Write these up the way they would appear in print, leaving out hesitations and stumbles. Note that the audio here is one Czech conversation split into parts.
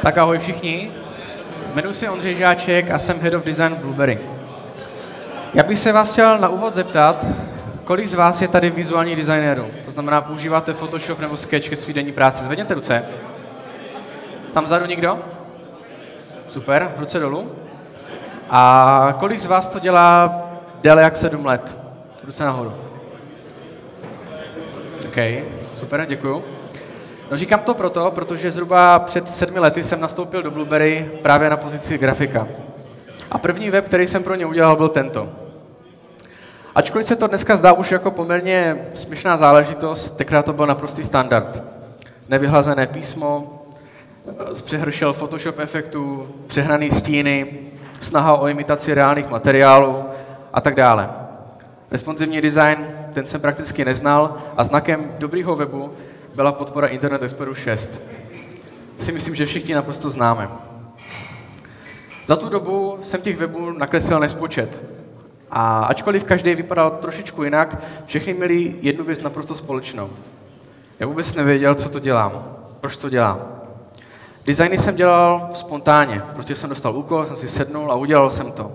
Tak ahoj všichni, jmenuji se Ondřej Žáček a jsem Head of Design v Blueberry. Já bych se vás chtěl na úvod zeptat, kolik z vás je tady vizuální designérů? To znamená, používáte Photoshop nebo Sketch ke své denní práci? Zvedněte ruce. Tam vzadu nikdo? Super, ruce dolů. A kolik z vás to dělá déle jak 7 let? Ruce nahoru. OK, super, děkuju. No říkám to proto, protože zhruba před 7 lety jsem nastoupil do Blueberry právě na pozici grafika. A první web, který jsem pro ně udělal, byl tento. Ačkoliv se to dneska zdá už jako poměrně směšná záležitost, tenkrát to byl naprostý standard. Nevyhlazené písmo, přehršel Photoshop efektů, přehnaný stíny, snaha o imitaci reálných materiálů a tak dále. Responsivní design, ten jsem prakticky neznal a znakem dobrýho webu byla podpora Internet Exploreru 6. Si myslím, že všichni naprosto známe. Za tu dobu jsem těch webů nakreslil nespočet. A ačkoliv každý vypadal trošičku jinak, všechny měli jednu věc naprosto společnou. Já vůbec nevěděl, co to dělám, proč to dělám. Designy jsem dělal spontánně, prostě jsem dostal úkol, jsem si sednul a udělal jsem to.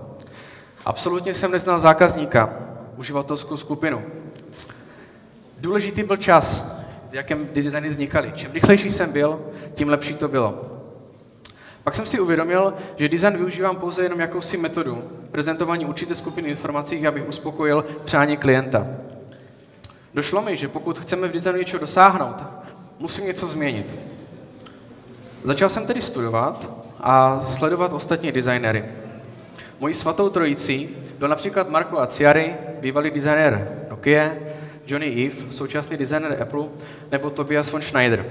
Absolutně jsem neznal zákazníka, uživatelskou skupinu. Důležitý byl čas, v jakém designy vznikaly. Čím rychlejší jsem byl, tím lepší to bylo. Pak jsem si uvědomil, že design využívám pouze jenom jakousi metodu prezentování určité skupiny informací, abych uspokojil přání klienta. Došlo mi, že pokud chceme v designu něčeho dosáhnout, musím něco změnit. Začal jsem tedy studovat a sledovat ostatní designery. Mojí svatou trojicí byl například Marco Acciari, bývalý designér Nokia, Johnny Ive, současný designér Apple, nebo Tobias von Schneider.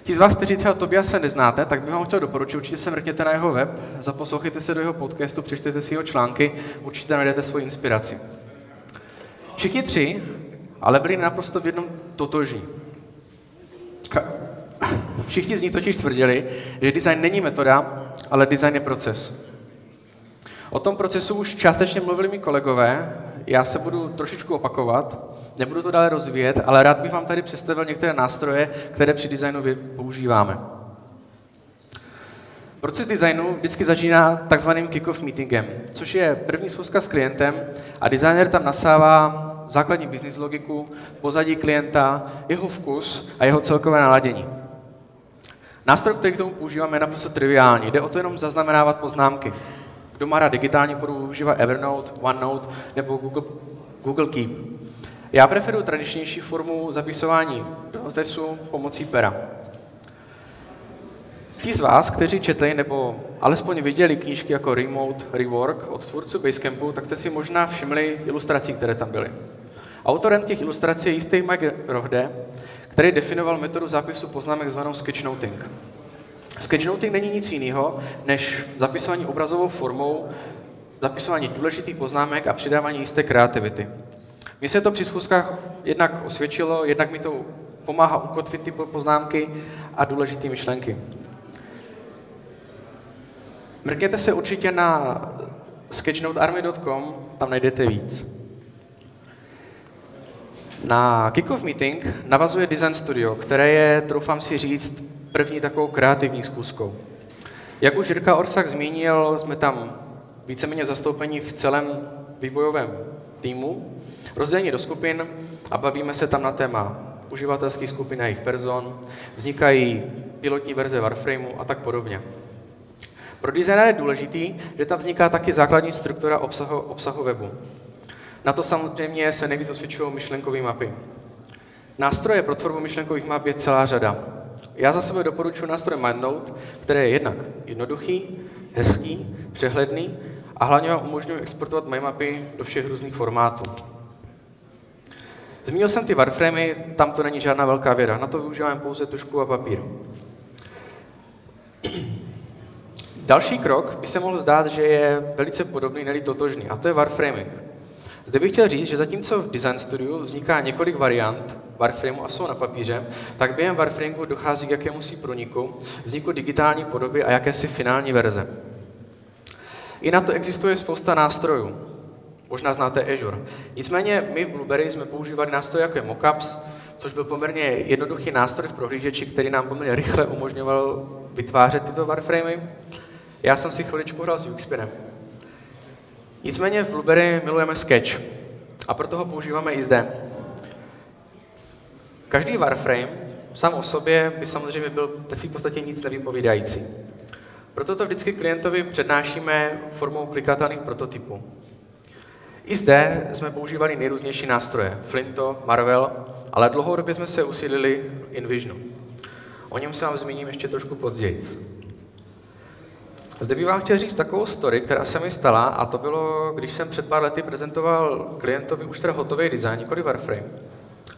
Ti z vás, kteří třeba Tobiase neznáte, tak bych vám chtěl doporučit, určitě se mrkněte na jeho web, zaposlouchejte se do jeho podcastu, přečtěte si jeho články, určitě najdete svoji inspiraci. Všichni tři ale byli naprosto v jednom totožní. Všichni z nich totiž tvrdili, že design není metoda, ale design je proces. O tom procesu už částečně mluvili mý kolegové, já se budu trošičku opakovat, nebudu to dále rozvíjet, ale rád bych vám tady představil některé nástroje, které při designu používáme. Proces designu vždycky začíná takzvaným kick-off meetingem, což je první schůzka s klientem a designer tam nasává základní business logiku, pozadí klienta, jeho vkus a jeho celkové naladění. Nástroj, který k tomu používáme, je naprosto triviální. Jde o to jenom zaznamenávat poznámky. Kdo má rád digitální podobu, využívá Evernote, OneNote nebo Google Keep. Já preferuji tradičnější formu zapisování do notesu pomocí pera. Ti z vás, kteří četli nebo alespoň viděli knížky jako Remote, Rework od tvůrců Basecampu, tak jste si možná všimli ilustrací, které tam byly. Autorem těch ilustrací je jistý Mike Rohde, který definoval metodu zápisu poznámek zvanou sketchnoting. Sketchnoting není nic jiného, než zapisování obrazovou formou, zapisování důležitých poznámek a přidávání jisté kreativity. Mně se to při schůzkách jednak osvědčilo, jednak mi to pomáhá ukotvit ty poznámky a důležité myšlenky. Mrkněte se určitě na sketchnotearmy.com, tam najdete víc. Na Kick-Off Meeting navazuje Design Studio, které je, troufám si říct, první takovou kreativní schůzkou. Jak už Jirka Orsak zmínil, jsme tam víceméně zastoupení v celém vývojovém týmu, rozdělení do skupin a bavíme se tam na téma uživatelských skupin a jejich person, vznikají pilotní verze Warframeu a tak podobně. Pro designéra je důležitý, že tam vzniká taky základní struktura obsahu webu. Na to samozřejmě se nejvíc osvědčují myšlenkové mapy. Nástroje pro tvorbu myšlenkových map je celá řada. Já za sebe doporučuji nástroj MindNote, který je jednak jednoduchý, hezký, přehledný a hlavně vám umožňuje exportovat mindmapy do všech různých formátů. Zmínil jsem ty Warframey, tam to není žádná velká věda, na to využíváme pouze tužku a papír. Další krok by se mohl zdát, že je velice podobný, ne-li totožný, a to je Warframing. Zde bych chtěl říct, že zatímco v Design Studiu vzniká několik variant Warframeu a jsou na papíře, tak během Warframingu dochází k jakémusi průniku, vzniku digitální podoby a jakési finální verze. I na to existuje spousta nástrojů. Možná znáte Azure. Nicméně my v Blueberry jsme používali nástroje jako je Mockups, což byl poměrně jednoduchý nástroj v prohlížeči, který nám poměrně rychle umožňoval vytvářet tyto wireframey. Já jsem si chviličku hrál s UXPinem. Nicméně v Blueberry milujeme Sketch a proto ho používáme i zde. Každý wireframe sám o sobě by samozřejmě byl ve své podstatě nic nevypovídající. Proto to vždycky klientovi přednášíme formou klikatelných prototypů. I zde jsme používali nejrůznější nástroje, Flinto, Marvel, ale dlouhodobě jsme se usídlili InVisionu. O něm se vám zmíním ještě trošku později. Zde bych vám chtěl říct takovou story, která se mi stala, a to bylo, když jsem před pár lety prezentoval klientovi už teda hotový design, nikoli wireframe.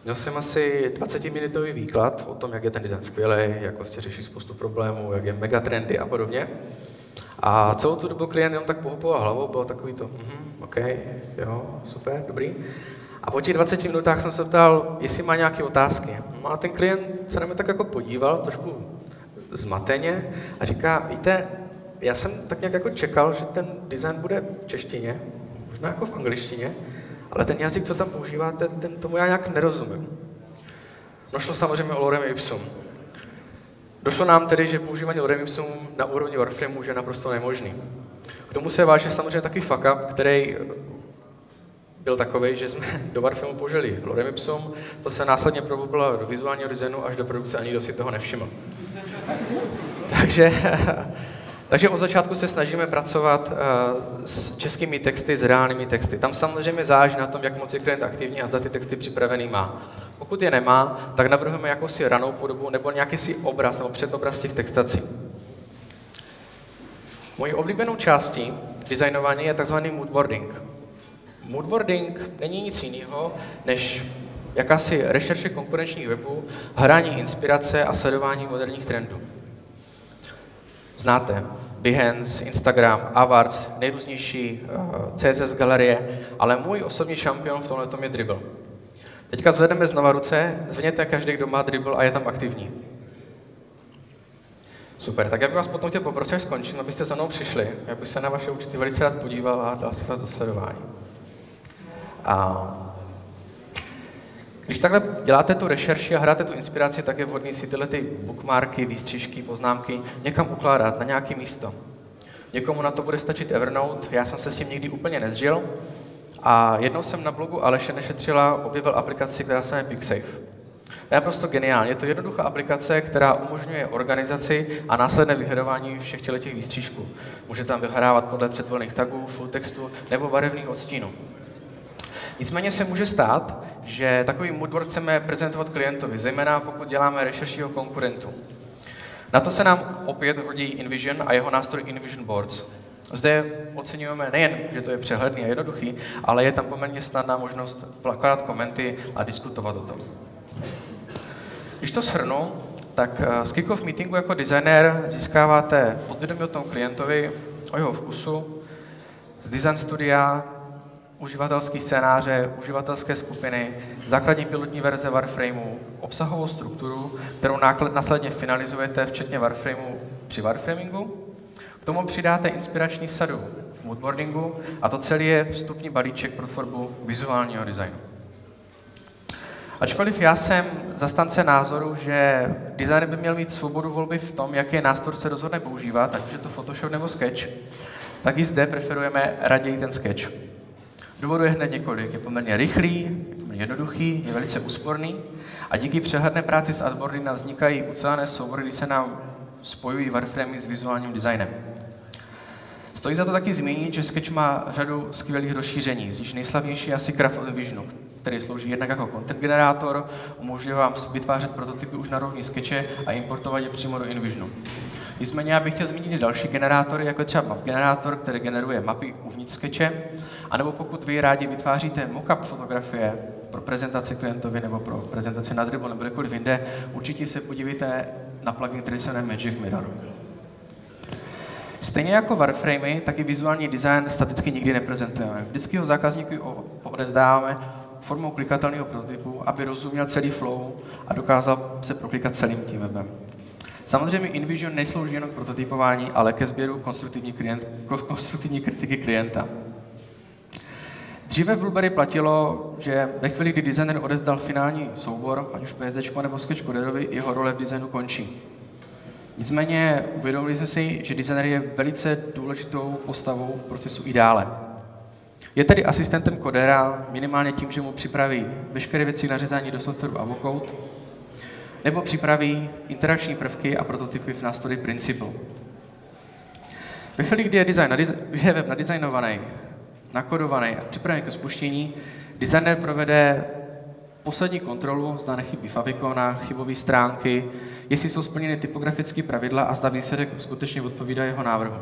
Měl jsem asi 20-minutový výklad o tom, jak je ten design skvělý, jak vlastně řeší spoustu problémů, jak je megatrendy a podobně. A celou tu dobu klient jenom tak pohopoval hlavou, bylo takový to, OK, jo, super, dobrý. A po těch 20 minutách jsem se ptal, jestli má nějaké otázky. A ten klient se na mě tak jako podíval, trošku zmateně, a říká, víte, já jsem tak nějak jako čekal, že ten design bude v češtině, možná jako v angličtině, ale ten jazyk, co tam používáte, tomu já nějak nerozumím. No šlo samozřejmě o lorem ipsum. Došlo nám tedy, že používání lorem ipsum na úrovni wireframeu je naprosto nemožný. K tomu se váže samozřejmě taky fuck up, který byl takový, že jsme do wireframeu použili lorem ipsum, to se následně probubilo do vizuálního designu až do produkce a nikdo si toho nevšiml. Takže od začátku se snažíme pracovat s českými texty, s reálnými texty. Tam samozřejmě záleží na tom, jak moc je klient aktivní a zda ty texty připravený má. Pokud je nemá, tak navrhujeme jakousi ranou podobu nebo nějaký si obraz nebo předobraz těch textací. Mojí oblíbenou částí designování je tzv. Moodboarding. Moodboarding není nic jiného, než jakási rešerše konkurenčních webů, hledání inspirace a sledování moderních trendů. Znáte Behance, Instagram, Awards, nejrůznější CSS galerie, ale můj osobní šampion v tomhletom je Dribbble. Teďka zvedneme znova ruce, zvedněte každý, kdo má Dribbble a je tam aktivní. Super, tak já bych vás potom chtěl poprosit, až skončím, abyste za mnou přišli. Já bych se na vaše účty velice rád podíval a dal si vás do sledování. Když takhle děláte tu rešerši a hráte tu inspiraci, tak je vhodné si tyhle ty bookmarky, výstřižky, poznámky někam ukládat na nějaké místo. Někomu na to bude stačit Evernote, já jsem se s tím nikdy úplně nezžil a jednou jsem na blogu Aleše Nešetřila objevil aplikaci, která se jmenuje PicSafe. To je prostě geniální. Je to jednoduchá aplikace, která umožňuje organizaci a následné vyhledávání všech těch výstřížků. Může tam vyhledávat podle předvolených tagů, full textu nebo barevných odstínů. Nicméně se může stát, že takový moodboard chceme prezentovat klientovi, zejména pokud děláme rešerši o konkurentu. Na to se nám opět hodí InVision a jeho nástroj InVision Boards. Zde oceňujeme nejen, že to je přehledný a jednoduchý, ale je tam poměrně snadná možnost vkládat komenty a diskutovat o tom. Když to shrnu, tak z kick-off meetingu jako designer získáváte podvědomí o tom klientovi, o jeho vkusu, z design studia, uživatelské scénáře, uživatelské skupiny, základní pilotní verze wireframeu, obsahovou strukturu, kterou následně finalizujete včetně wireframeu při wireframingu. K tomu přidáte inspirační sadu v moodboardingu a to celé je vstupní balíček pro tvorbu vizuálního designu. Ačkoliv já jsem zastánce názoru, že designer by měl mít svobodu volby v tom, jaký nástroj se rozhodne používat, ať už je to Photoshop nebo Sketch, tak i zde preferujeme raději ten Sketch. Důvodů je hned několik. Je poměrně rychlý, je poměrně jednoduchý, je velice úsporný a díky přehledné práci s artboardy nám vznikají ucelené soubory, kdy se nám spojují wireframey s vizuálním designem. Stojí za to taky zmínit, že Sketch má řadu skvělých rozšíření, z níž nejslavnější je asi Craft od InVisionu, který slouží jednak jako content generátor, umožňuje vám vytvářet prototypy už na rovni Sketche a importovat je přímo do InVisionu. Nicméně já bych chtěl zmínit i další generátory, jako je třeba map generátor, který generuje mapy uvnitř Sketche, anebo pokud vy rádi vytváříte mock-up fotografie pro prezentaci klientovi nebo pro prezentaci na Dribbble nebo kdekoliv jinde, určitě se podívejte na plugin, který se jmenuje Magic Mirror. Stejně jako wireframey, tak i vizuální design staticky nikdy neprezentujeme. Vždycky ho zákazníku odevzdáváme formou klikatelného prototypu, aby rozuměl celý flow a dokázal se proklikat celým tím webem. Samozřejmě InVision neslouží jenom k prototypování, ale ke sběru konstruktivní kritiky klienta. Dříve v Blueberry platilo, že ve chvíli, kdy designer odezdal finální soubor, ať už PSD nebo Sketch Coderovi, jeho role v designu končí. Nicméně uvědomili jsme si, že designer je velice důležitou postavou v procesu i dále. Je tedy asistentem kodera minimálně tím, že mu připraví veškeré věci na řezání do softwaru Avocode, nebo připraví interakční prvky a prototypy v nástroji Principle. Ve chvíli, kdy je web nadizajnovaný, nakodovaný a připravený ke spuštění, designer provede poslední kontrolu, zda nechybí favicona, chybové stránky, jestli jsou splněny typografické pravidla a zda výsledek skutečně odpovídá jeho návrhu.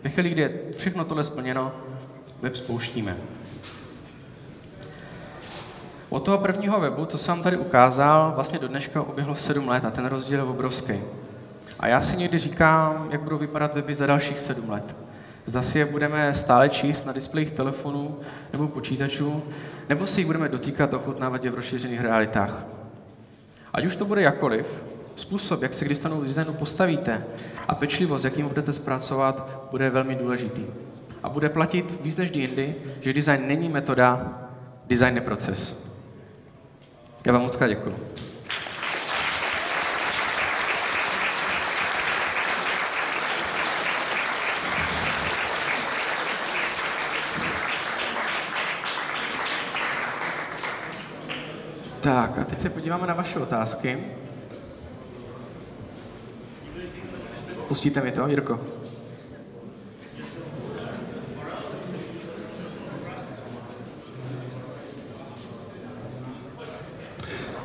Ve chvíli, kdy je všechno tohle splněno, web spouštíme. Od toho prvního webu, co jsem tady ukázal, vlastně do dneška uběhlo 7 let a ten rozdíl je obrovský. A já si někdy říkám, jak budou vypadat weby za dalších 7 let. Zda si je budeme stále číst na displejích telefonů nebo počítačů, nebo si jich budeme dotýkat a ochutnávat je v rozšířených realitách. Ať už to bude jakkoliv, způsob, jak se k designu postavíte a pečlivost, jakým budete zpracovat, bude velmi důležitý. A bude platit víc než jindy, že design není metoda, design je proces. Já vám moc krát děkuju. Tak a teď se podíváme na vaše otázky. Pustíte mi to, Jirko?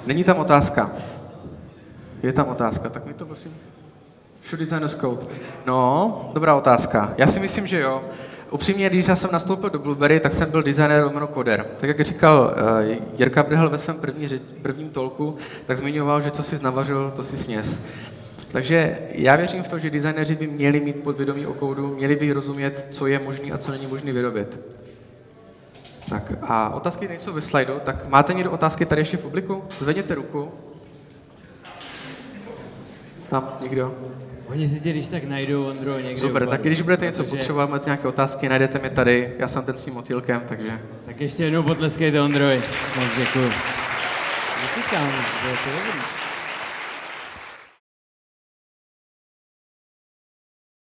Není tam otázka. Je tam otázka, tak mi to prosím. Should designers code? No, dobrá otázka. Já si myslím, že jo. Upřímně, když já jsem nastoupil do Blueberry, tak jsem byl designer jméno koder. Tak jak říkal Jirka Brhel ve svém prvním talku, tak zmiňoval, že co jsi navařil, to si sněz. Takže já věřím v to, že designéři by měli mít podvědomí o kódu, měli by rozumět, co je možné a co není možné vyrobit. Tak a otázky nejsou ve slajdu, tak máte někdo otázky tady ještě v publiku? Zvedněte ruku. Tam někdo? Oni si tě když tak najdou, Ondro, někde. Super, tak když budete něco potřebovat, máte nějaké otázky, najdete mě tady, já jsem ten s tím motýlkem, takže... Tak ještě jednou potleskejte Ondrovi. Moc děkuju. Děkujám, to je to dobrý.